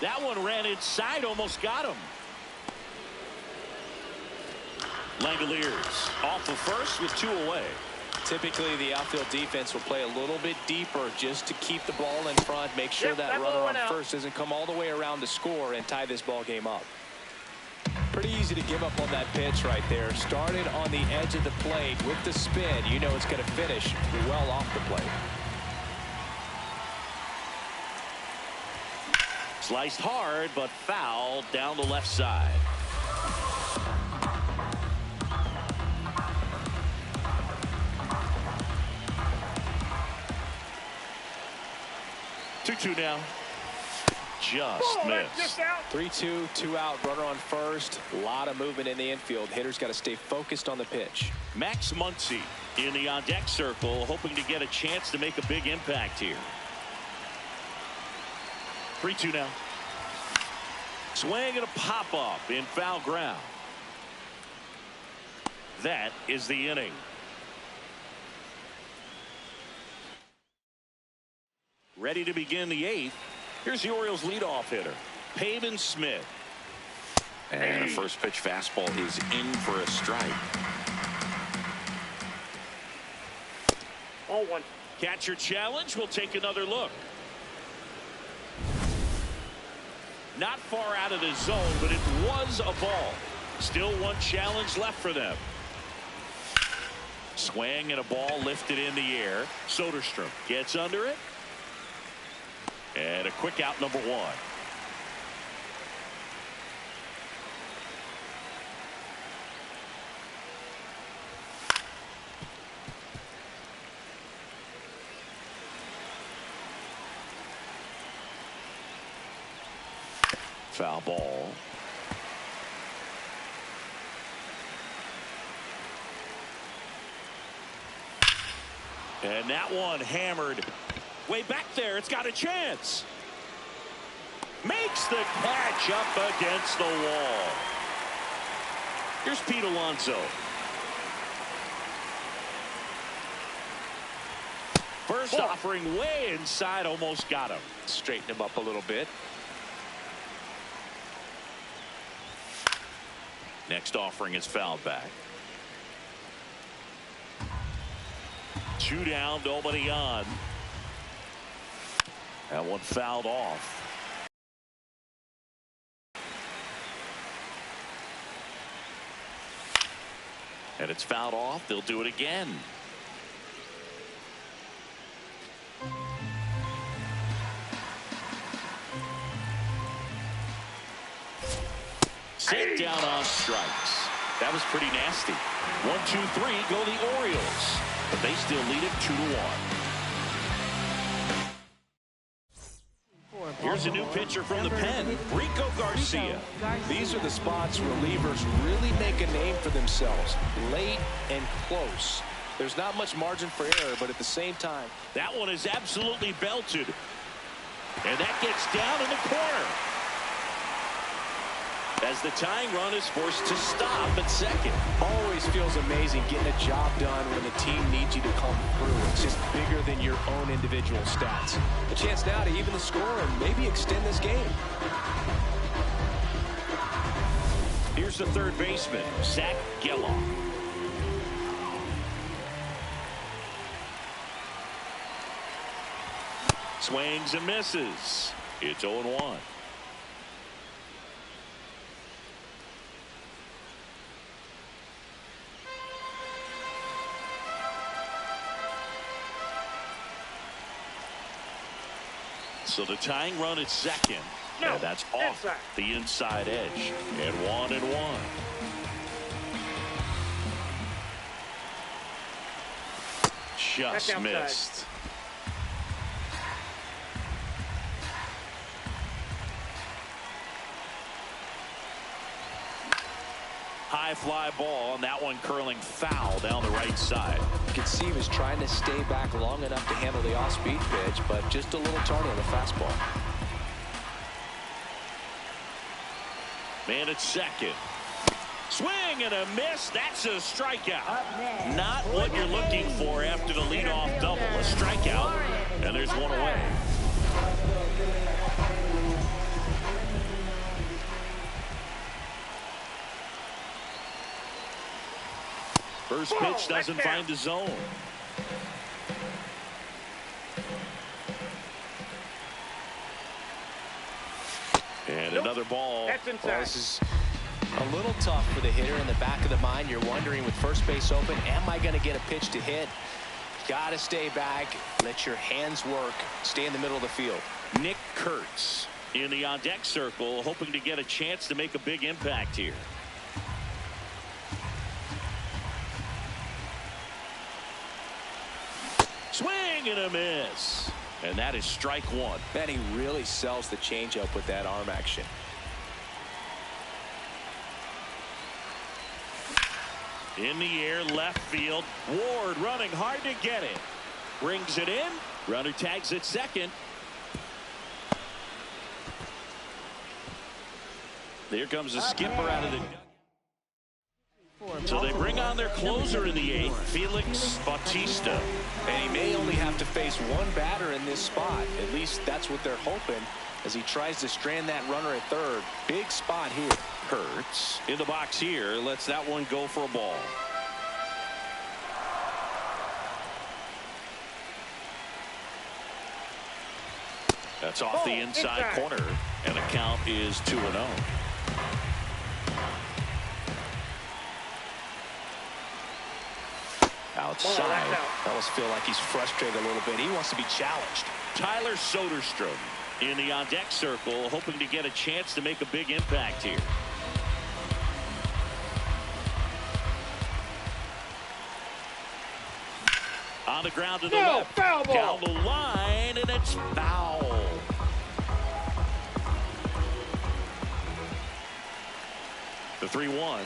That one ran inside, almost got him. Langoliers off of first with 2 away. Typically, the outfield defense will play a little bit deeper just to keep the ball in front, make sure that runner on first doesn't come all the way around to score and tie this ball game up. Pretty easy to give up on that pitch right there. Started on the edge of the plate with the spin. You know it's going to finish well off the plate. Sliced hard, but foul down the left side. Two now. Just missed. 3-2, 2 out, runner on first. A lot of movement in the infield. Hitters got to stay focused on the pitch. Max Muncy in the on-deck circle, hoping to get a chance to make a big impact here. 3-2 now. Swing and a pop-up in foul ground. That is the inning. Ready to begin the 8th. Here's the Orioles leadoff hitter, Pavin Smith. And a first pitch fastball is in for a strike. 0-1. Catcher challenge. We'll take another look. Not far out of the zone, but it was a ball. Still one challenge left for them. Swing and a ball lifted in the air. Soderstrom gets under it. And a quick out, number 1. Foul ball. And that one hammered way back there. It's got a chance. Makes the catch up against the wall. Here's Pete Alonso. First offering way inside, almost got him. Straighten him up a little bit. Next offering is fouled back. 2 down, nobody on. That one fouled off. And it's fouled off. They'll do it again. Sit down on strikes. That was pretty nasty. 1-2-3 go the Orioles, but they still lead it 2-1. Here's a new pitcher from the pen, Rico Garcia. These are the spots relievers really make a name for themselves. Late and close. There's not much margin for error, but at the same time. That one is absolutely belted. And that gets down in the corner. As the tying run is forced to stop at second. Always feels amazing getting a job done when the team needs you to come through. It's just bigger than your own individual stats. A chance now to even the score and maybe extend this game. Here's the third baseman, Zach Geloff. Swings and misses. It's 0-1. So the tying run at second, and that's off the inside edge. And 1-1. Just missed. High fly ball, and that one curling foul down the right side. You can see he was trying to stay back long enough to handle the off-speed pitch, but just a little tardy on the fastball. Man at second. Swing and a miss. That's a strikeout. Not what you're looking for after the leadoff double. A strikeout, and there's one away. First pitch doesn't find the zone. And another ball. Well, this is a little tough for the hitter. In the back of the mind, you're wondering with first base open, am I going to get a pitch to hit? Got to stay back. Let your hands work. Stay in the middle of the field. Nick Kurtz in the on-deck circle, hoping to get a chance to make a big impact here. Swing and a miss. And that is strike one. Man, he really sells the changeup with that arm action. In the air, left field. Ward running hard to get it. Brings it in. Runner tags at second. There comes the skipper out of the... So they bring on their closer in the eighth, Felix Bautista. And he may only have to face one batter in this spot. At least that's what they're hoping as he tries to strand that runner at third. Big spot here. Hurts in the box here. Lets that one go for a ball. That's off the inside corner, and the count is 2-0. Outside. Fellas feel like he's frustrated a little bit. He wants to be challenged. Tyler Soderstrom in the on-deck circle, hoping to get a chance to make a big impact here. On the ground to the left. Foul ball. Down the line, and it's foul. The 3-1.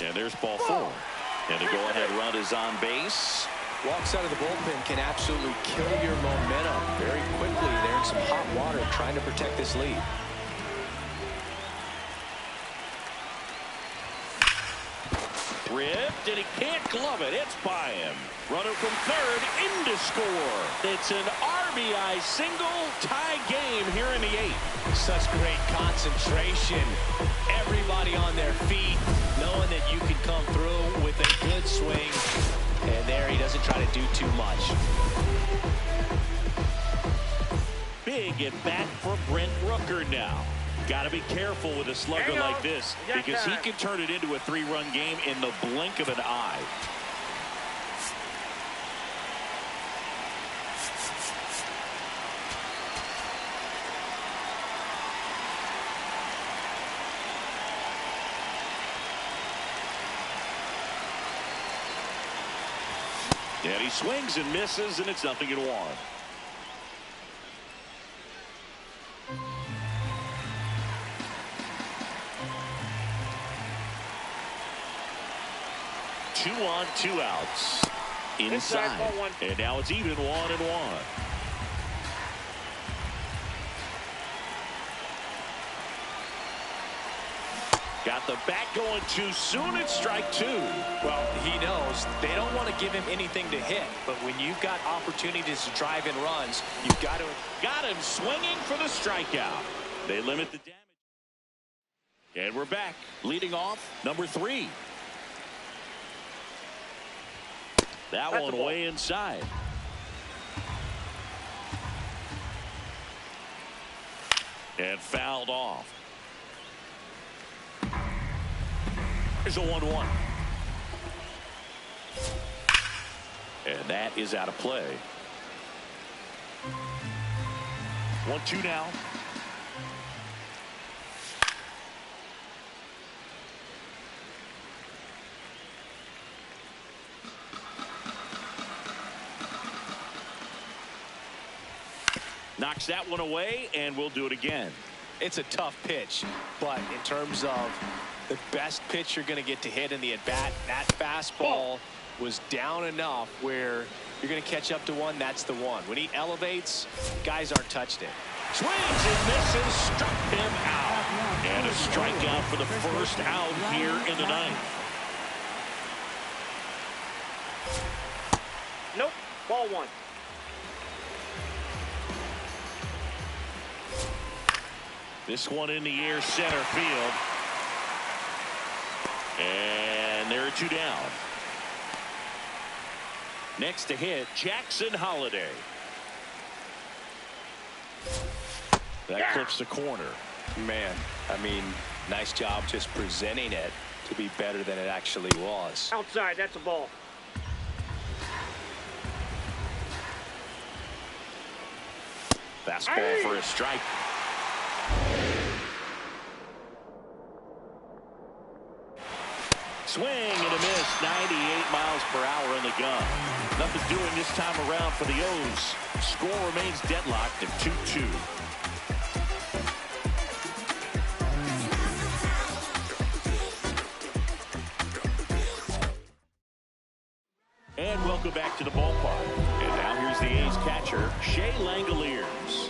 And there's ball four. And the go-ahead run is on base. Walks out of the bullpen can absolutely kill your momentum very quickly. They're in some hot water trying to protect this lead. Ripped, and he can't glove it. It's by him. Runner from third in to score. It's an RBI single, tie game here in the eighth. Such great concentration. Everybody on their feet, knowing that you can come through with a good swing. And there he doesn't try to do too much. Big at bat for Brent Rooker now. Got to be careful with a slugger like this because he can turn it into a 3-run game in the blink of an eye. And he swings and misses, and it's 0-1. Two on, 2 outs. Inside. And now it's even 1-1. Got the bat going too soon. It's strike 2. Well, he knows they don't want to give him anything to hit, but when you've got opportunities to drive in runs, you've got to. Got him swinging for the strikeout. They limit the damage. And we're back. Leading off, number 3. That one way inside. And fouled off. Here's a 1-1. And that is out of play. 1-2 now. Knocks that one away, and we'll do it again. It's a tough pitch, but in terms of the best pitch you're going to get to hit in the at-bat, that fastball was down enough where you're going to catch up to one. That's the one. When he elevates, guys aren't touched it. Swings and misses, struck him out. And a strikeout for the first out here in the ninth. Nope. Ball 1. This one in the air, center field. And there are 2 down. Next to hit, Jackson Holiday. That clips the corner. Man, I mean, nice job just presenting it to be better than it actually was. Outside, that's a ball. Fastball for a strike. Swing and a miss, 98 miles per hour in the gun. Nothing doing this time around for the O's. Score remains deadlocked at 2-2. And welcome back to the ballpark. And now here's the A's catcher, Shea Langoliers.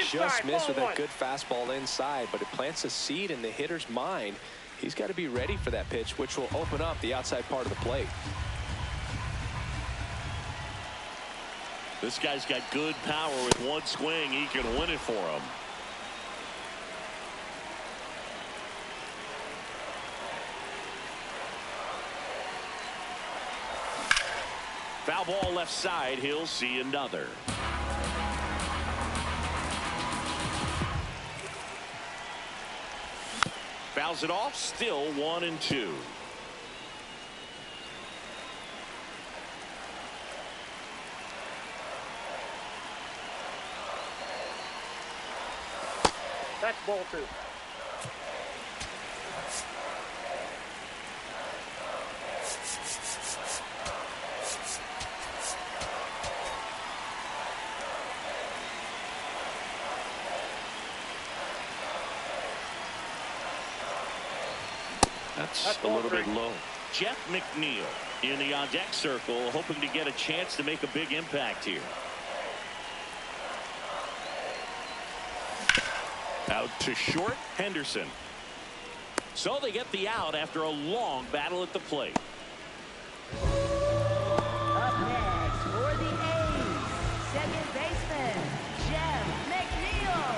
Just missed with a good fastball inside, but it plants a seed in the hitter's mind. He's got to be ready for that pitch, which will open up the outside part of the plate. This guy's got good power. With one swing, he can win it for him. Foul ball left side. He'll see another. Fouls it off, still 1-2. That's ball 2. That's a little bit low. Jeff McNeil in the on-deck circle, hoping to get a chance to make a big impact here. Out to short, Henderson. So they get the out after a long battle at the plate. Up next for the A's, second baseman, Jeff McNeil.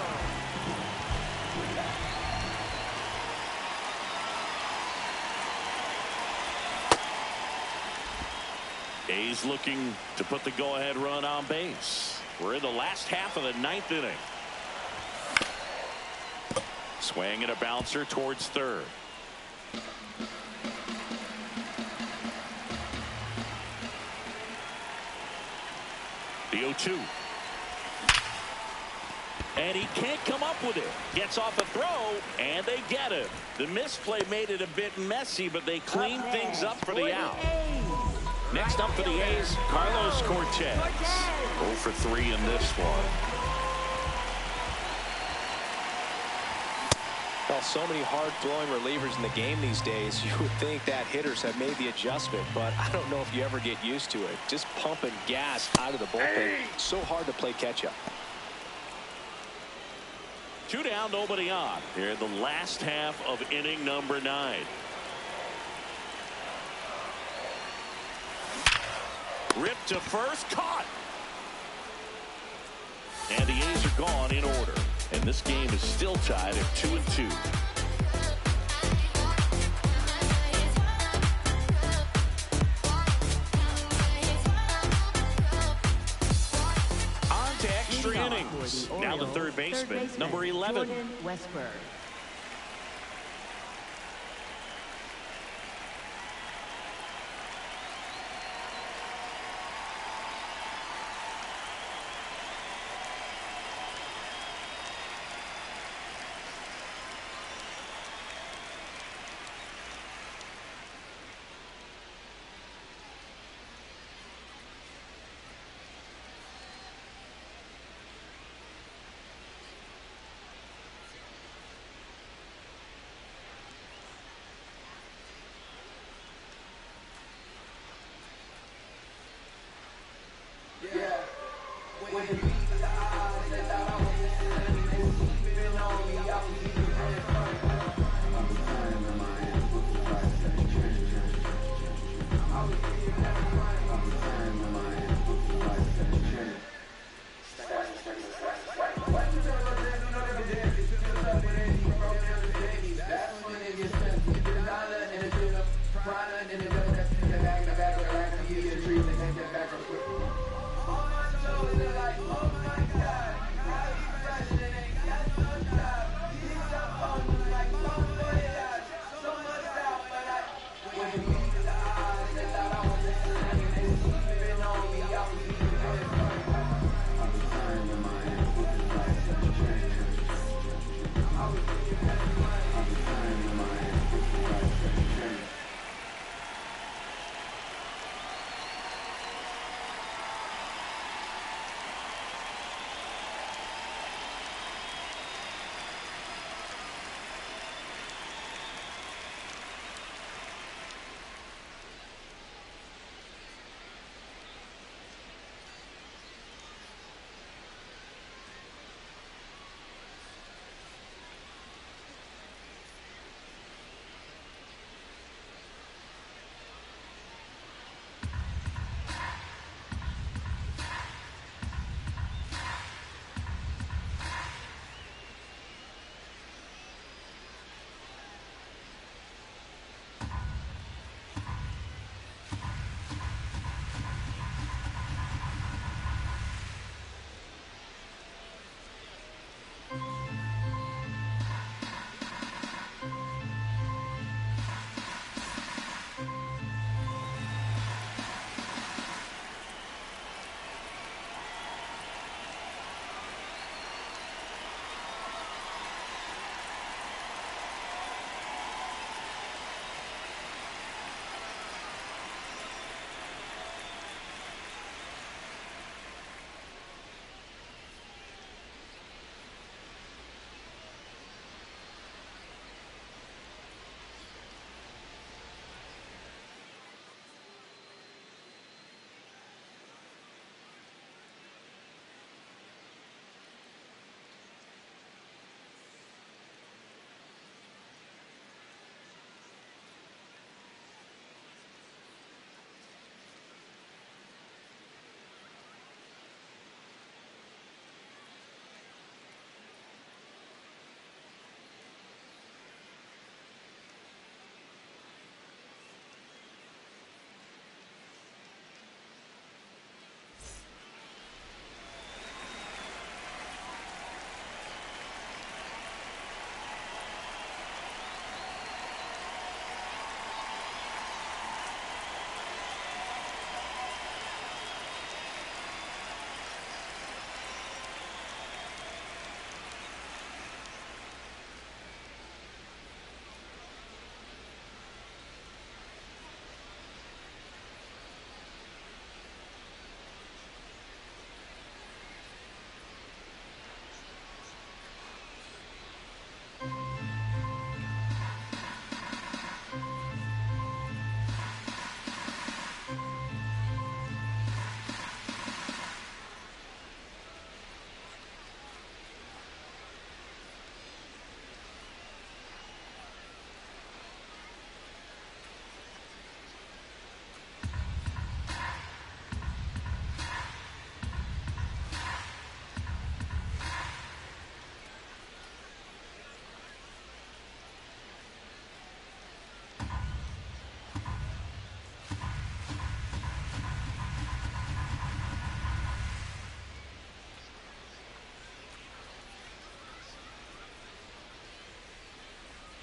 He's looking to put the go-ahead run on base. We're in the last half of the 9th inning. Swing and a bouncer towards third. The 0-2. And he can't come up with it. Gets off a throw, and they get him. The misplay made it a bit messy, but they cleaned things up for the out. Next up for the A's, Carlos Cortez. 0 for 3 in this one. Well, so many hard-throwing relievers in the game these days. You would think that hitters have made the adjustment, but I don't know if you ever get used to it. Just pumping gas out of the bullpen. So hard to play catch-up. 2 down, nobody on. Here in the last half of inning number 9. Ripped to first, caught. And the A's are gone in order. And this game is still tied at 2-2. On to extra innings. Now the third baseman, number 11. Westberg. Like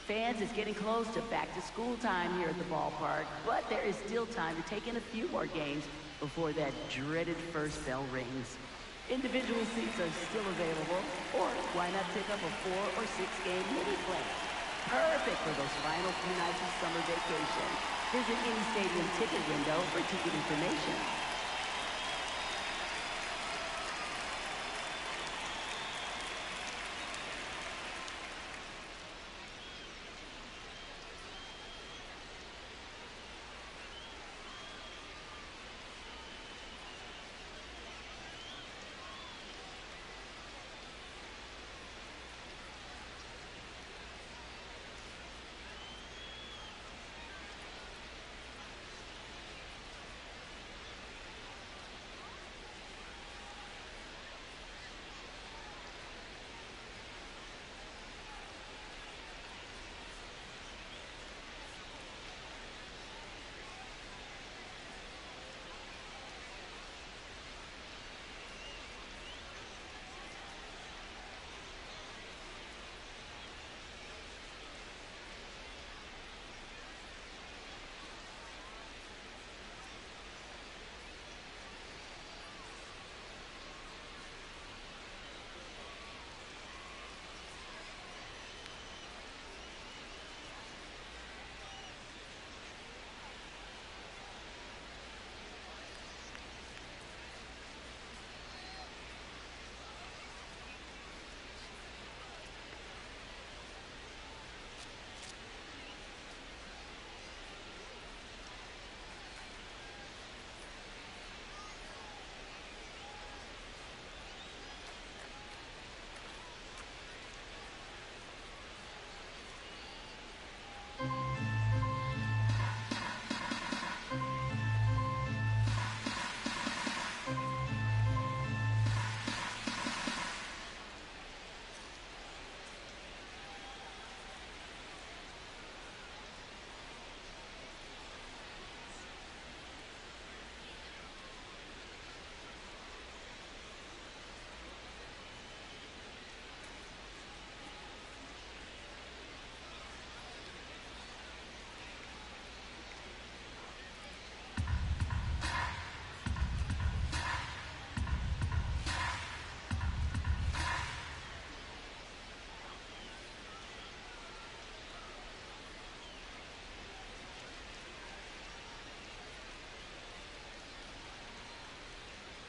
Fans, it's getting close to back-to-school time here at the ballpark, but there is still time to take in a few more games before that dreaded first bell rings. Individual seats are still available, or why not pick up a 4- or 6-game mini plan? Perfect for those final few nights of summer vacation. Visit any stadium ticket window for ticket information.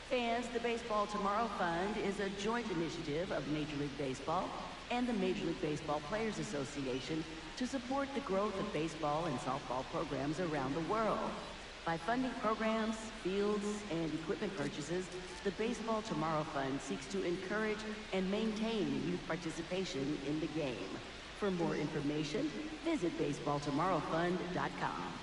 Fans, the Baseball Tomorrow Fund is a joint initiative of Major League Baseball and the Major League Baseball Players Association to support the growth of baseball and softball programs around the world. By funding programs, fields, and equipment purchases, the Baseball Tomorrow Fund seeks to encourage and maintain youth participation in the game. For more information, visit baseballtomorrowfund.com.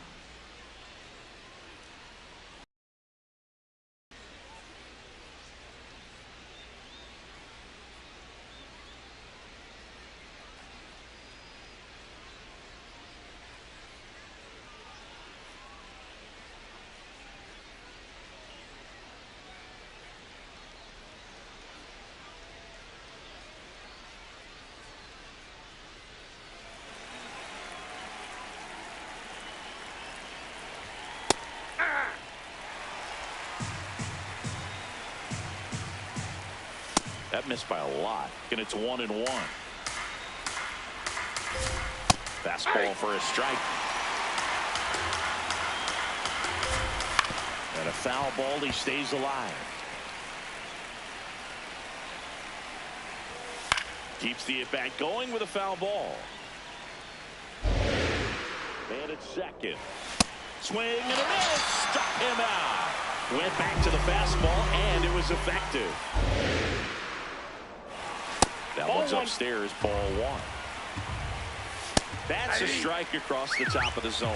That missed by a lot, and it's 1-1. Fastball for a strike. And a foul ball, he stays alive. Keeps the at-bat going with a foul ball. And at second. Swing and a miss. Struck him out. Went back to the fastball, and it was effective. That one's upstairs, ball 1. That's a strike across the top of the zone.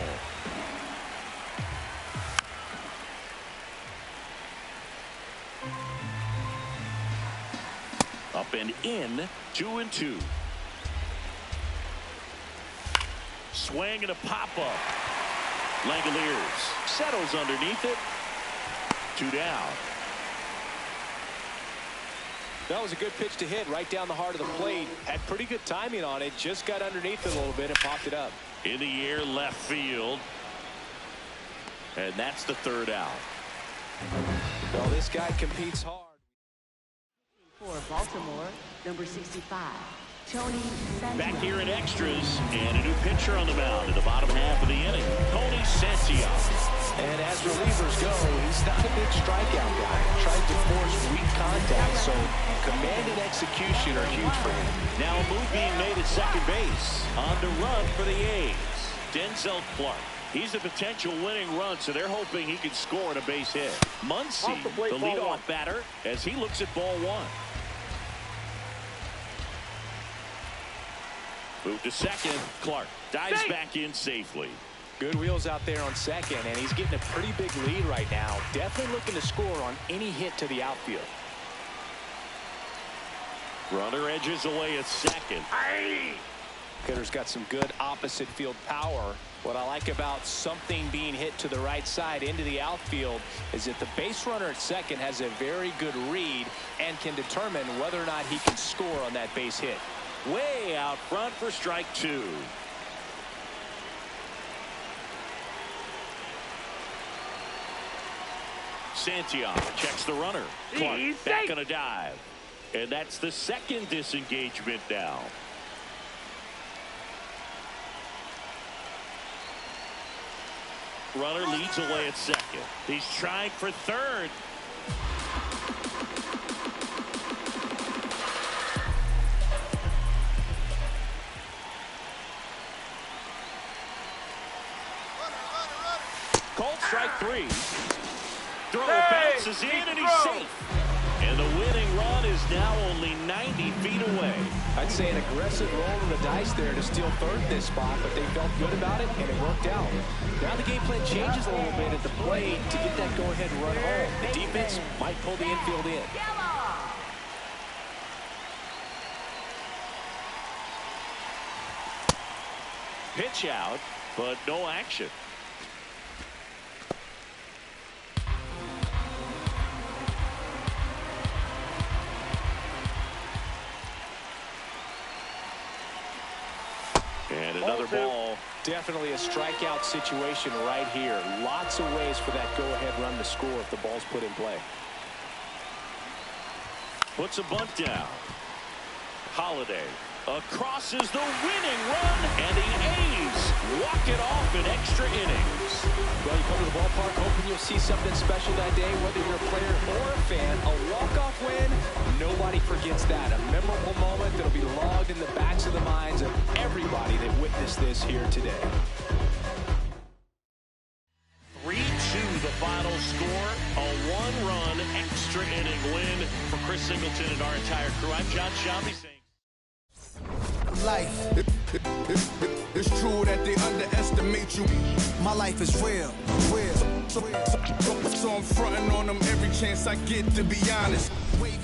Up and in, 2-2. Swing and a pop-up. Langoliers settles underneath it. 2 down. That was a good pitch to hit right down the heart of the plate. Had pretty good timing on it. Just got underneath it a little bit and popped it up. In the air, left field. And that's the third out. Well, this guy competes hard. For Baltimore, number 65, Tony Santiago. Back here in extras, and a new pitcher on the mound in the bottom half of the inning, Tony Santiago. And as relievers go, he's not a big strikeout guy. Tried to force weak contact, so command and execution are huge for him. Now a move being made at second base. On to run for the A's, Denzel Clark. He's a potential winning run, so they're hoping he can score on a base hit. Muncy, the leadoff batter, as he looks at ball one. Move to second. Clark dives back in safely. Good wheels out there on second, and he's getting a pretty big lead right now. Definitely looking to score on any hit to the outfield. Runner edges away at second. Hitter's got some good opposite field power. What I like about something being hit to the right side into the outfield is that the base runner at second has a very good read and can determine whether or not he can score on that base hit. Way out front for strike two. Santiago checks the runner. Clark back on a dive. And that's the second disengagement now. Runner leads away at second. He's trying for third. Called strike three. Throw bounces in and he's safe. And the winning run is now only 90 feet away. I'd say an aggressive roll of the dice there to steal third in this spot, but they felt good about it, and it worked out. Now the game plan changes a little bit at the plate to get that go-ahead run home. The defense might pull the infield in. Pitch out, but no action. And another ball. Definitely a strikeout situation right here. Lots of ways for that go-ahead run to score if the ball's put in play. Puts a bunt down. Holiday crosses the winning run, and the A's walk it off in extra innings. Well, you come to the ballpark hoping you'll see something special that day, whether you're a player or a fan. A walk-off win, nobody forgets that. A memorable moment that'll be logged in the backs of the minds of everybody that witnessed this here today. 3-2 the final score. A one-run extra inning win for Chris Singleton and our entire crew. I'm John Shelby saying life. It's true that they underestimate you. My life is real. So I'm fronting on them every chance I get, to be honest. Way